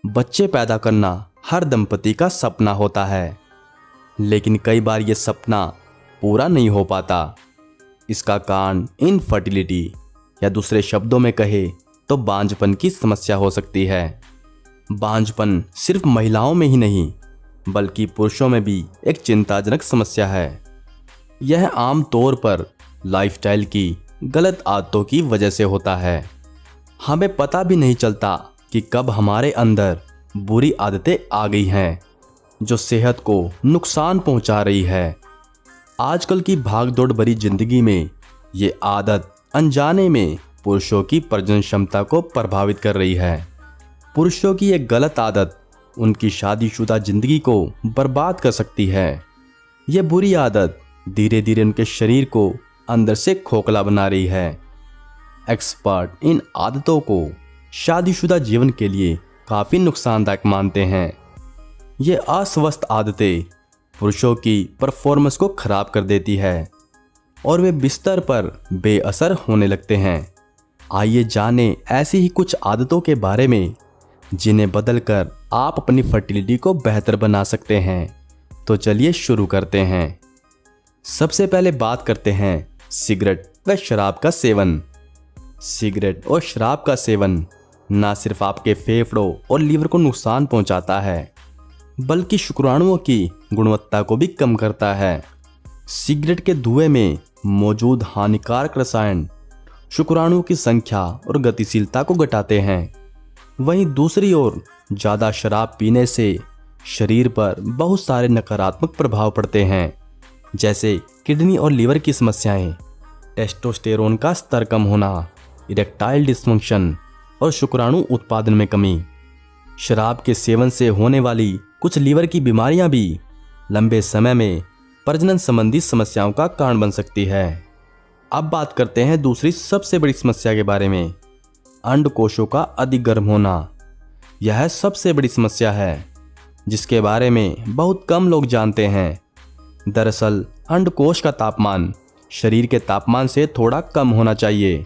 बच्चे पैदा करना हर दंपति का सपना होता है, लेकिन कई बार ये सपना पूरा नहीं हो पाता। इसका कारण इनफर्टिलिटी या दूसरे शब्दों में कहे तो बांझपन की समस्या हो सकती है। बांझपन सिर्फ महिलाओं में ही नहीं बल्कि पुरुषों में भी एक चिंताजनक समस्या है। यह आम तौर पर लाइफस्टाइल की गलत आदतों की वजह से होता है। हमें पता भी नहीं चलता कि कब हमारे अंदर बुरी आदतें आ गई हैं जो सेहत को नुकसान पहुंचा रही है। आजकल की भागदौड़ भरी जिंदगी में ये आदत अनजाने में पुरुषों की प्रजनन क्षमता को प्रभावित कर रही है। पुरुषों की एक गलत आदत उनकी शादीशुदा जिंदगी को बर्बाद कर सकती है। यह बुरी आदत धीरे धीरे उनके शरीर को अंदर से खोखला बना रही है। एक्सपर्ट इन आदतों को शादीशुदा जीवन के लिए काफ़ी नुकसानदायक मानते हैं। ये अस्वस्थ आदतें पुरुषों की परफॉर्मेंस को खराब कर देती है और वे बिस्तर पर बेअसर होने लगते हैं। आइए जानें ऐसी ही कुछ आदतों के बारे में जिन्हें बदलकर आप अपनी फर्टिलिटी को बेहतर बना सकते हैं। तो चलिए शुरू करते हैं। सबसे पहले बात करते हैं सिगरेट व शराब का सेवन। सिगरेट और शराब का सेवन न सिर्फ आपके फेफड़ों और लीवर को नुकसान पहुंचाता है बल्कि शुक्राणुओं की गुणवत्ता को भी कम करता है। सिगरेट के धुएं में मौजूद हानिकारक रसायन शुक्राणुओं की संख्या और गतिशीलता को घटाते हैं। वहीं दूसरी ओर ज़्यादा शराब पीने से शरीर पर बहुत सारे नकारात्मक प्रभाव पड़ते हैं, जैसे किडनी और लीवर की समस्याएं, टेस्टोस्टेरोन का स्तर कम होना, इरेक्टाइल डिस्फंक्शन और शुक्राणु उत्पादन में कमी। शराब के सेवन से होने वाली कुछ लीवर की बीमारियां भी लंबे समय में प्रजनन संबंधी समस्याओं का कारण बन सकती है। अब बात करते हैं दूसरी सबसे बड़ी समस्या के बारे में, अंडकोशों का अधिक गर्म होना। यह सबसे बड़ी समस्या है जिसके बारे में बहुत कम लोग जानते हैं। दरअसल अंडकोश का तापमान शरीर के तापमान से थोड़ा कम होना चाहिए।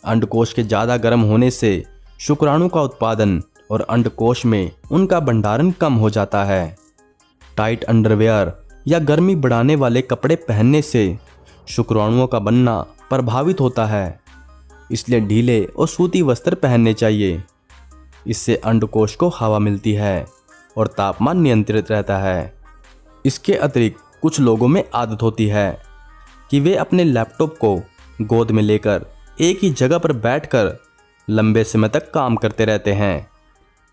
अंडकोश के ज़्यादा गर्म होने से शुक्राणु का उत्पादन और अंडकोश में उनका भंडारण कम हो जाता है। टाइट अंडरवेयर या गर्मी बढ़ाने वाले कपड़े पहनने से शुक्राणुओं का बनना प्रभावित होता है, इसलिए ढीले और सूती वस्त्र पहनने चाहिए। इससे अंडकोश को हवा मिलती है और तापमान नियंत्रित रहता है। इसके अतिरिक्त कुछ लोगों में आदत होती है कि वे अपने लैपटॉप को गोद में लेकर एक ही जगह पर बैठकर लंबे समय तक काम करते रहते हैं,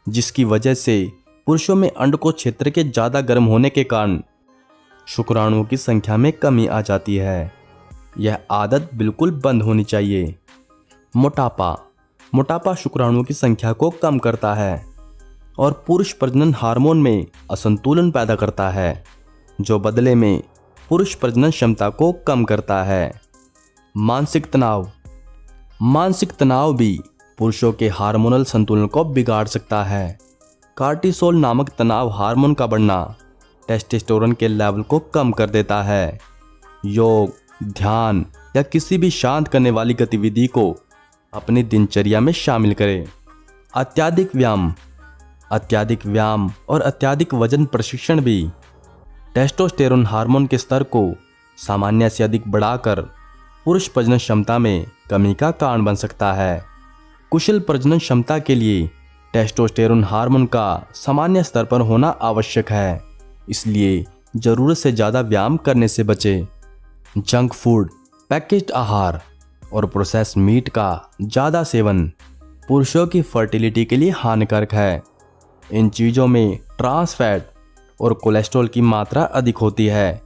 जिसकी वजह से पुरुषों में अंडकोश क्षेत्र के ज़्यादा गर्म होने के कारण शुक्राणुओं की संख्या में कमी आ जाती है। यह आदत बिल्कुल बंद होनी चाहिए। मोटापा शुक्राणुओं की संख्या को कम करता है और पुरुष प्रजनन हार्मोन में असंतुलन पैदा करता है, जो बदले में पुरुष प्रजनन क्षमता को कम करता है। मानसिक तनाव भी पुरुषों के हार्मोनल संतुलन को बिगाड़ सकता है। कार्टिसोल नामक तनाव हार्मोन का बढ़ना टेस्टोस्टेरोन के लेवल को कम कर देता है। योग, ध्यान या किसी भी शांत करने वाली गतिविधि को अपनी दिनचर्या में शामिल करें। अत्यधिक व्यायाम और अत्यधिक वजन प्रशिक्षण भी टेस्टोस्टेरोन हार्मोन के स्तर को सामान्य से अधिक बढ़ाकर पुरुष प्रजनन क्षमता में कमी का कारण बन सकता है। कुशल प्रजनन क्षमता के लिए टेस्टोस्टेरोन हार्मोन का सामान्य स्तर पर होना आवश्यक है, इसलिए ज़रूरत से ज़्यादा व्यायाम करने से बचें। जंक फूड, पैकेज्ड आहार और प्रोसेस्ड मीट का ज़्यादा सेवन पुरुषों की फर्टिलिटी के लिए हानिकारक है। इन चीज़ों में ट्रांस फैट और कोलेस्ट्रॉल की मात्रा अधिक होती है,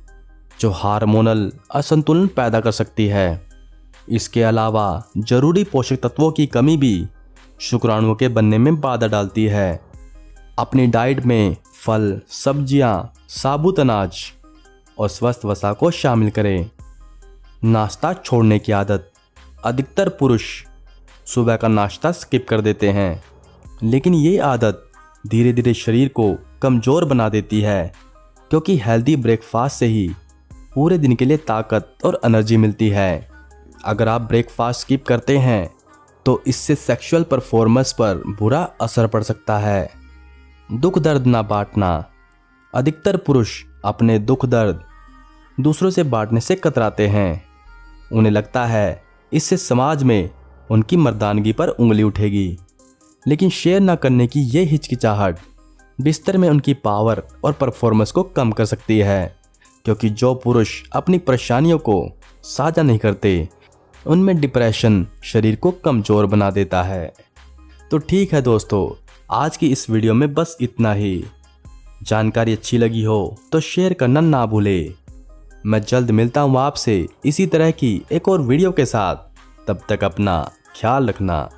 जो हार्मोनल असंतुलन पैदा कर सकती है। इसके अलावा जरूरी पोषक तत्वों की कमी भी शुक्राणुओं के बनने में बाधा डालती है। अपनी डाइट में फल, सब्जियां, साबुत अनाज और स्वस्थ वसा को शामिल करें। नाश्ता छोड़ने की आदत। अधिकतर पुरुष सुबह का नाश्ता स्किप कर देते हैं, लेकिन ये आदत धीरे धीरे शरीर को कमज़ोर बना देती है, क्योंकि हेल्दी ब्रेकफास्ट से ही पूरे दिन के लिए ताकत और एनर्जी मिलती है। अगर आप ब्रेकफास्ट स्किप करते हैं तो इससे सेक्सुअल परफॉर्मेंस पर बुरा असर पड़ सकता है। दुख दर्द ना बांटना। अधिकतर पुरुष अपने दुख दर्द दूसरों से बांटने से कतराते हैं। उन्हें लगता है इससे समाज में उनकी मर्दानगी पर उंगली उठेगी। लेकिन शेयर ना करने की ये हिचकिचाहट बिस्तर में उनकी पावर और परफॉर्मेंस को कम कर सकती है, क्योंकि जो पुरुष अपनी परेशानियों को साझा नहीं करते उनमें डिप्रेशन शरीर को कमज़ोर बना देता है। तो ठीक है दोस्तों, आज की इस वीडियो में बस इतना ही। जानकारी अच्छी लगी हो तो शेयर करना ना भूले। मैं जल्द मिलता हूँ आपसे इसी तरह की एक और वीडियो के साथ। तब तक अपना ख्याल रखना।